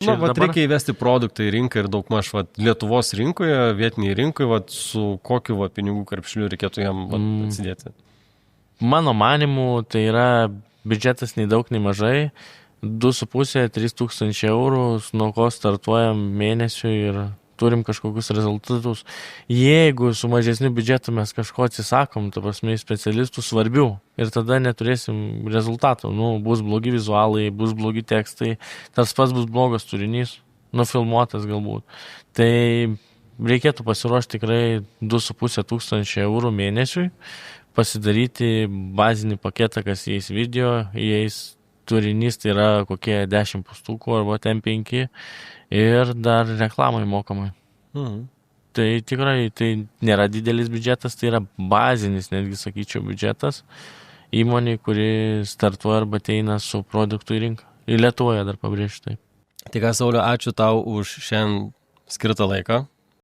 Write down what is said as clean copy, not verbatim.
Na, reikia įvesti produktą į rinką ir daugmaž Lietuvos rinkoje, vietiniai rinkoje, su kokiu pinigų karpšliu reikėtų jam atsidėti. Mano manimu, tai yra biudžetas nei daug, nei mažai. 2,5–3 tūkstančiai eurų, nuo ko startuojam mėnesiui ir turim kažkokius rezultatus. Jeigu su mažesniu biudžetu mes kažko atsisakom, ta prasme, specialistų svarbių ir tada neturėsim rezultatų. Bus blogi vizualai, bus blogi tekstai, tas pats bus blogas turinys, nufilmuotas galbūt. Tai reikėtų pasiruošti tikrai 2,5 tūkstančio eurų mėnesiui, pasidaryti bazinį paketą, kas įeis video, įeis turinys, tai yra kokie 10 pustukų arba ten 5 ir dar reklamai mokamai. Tai tikrai tai nėra didelis biudžetas, tai yra bazinis, netgi sakyčiau, biudžetas įmonė, kuri startuoja arba ateina su produktu į rinką. Ir Lietuvoje dar pabrėžiu tai. Tai ką, Sauliau, ačiū tau už šiandien skirtą laiką.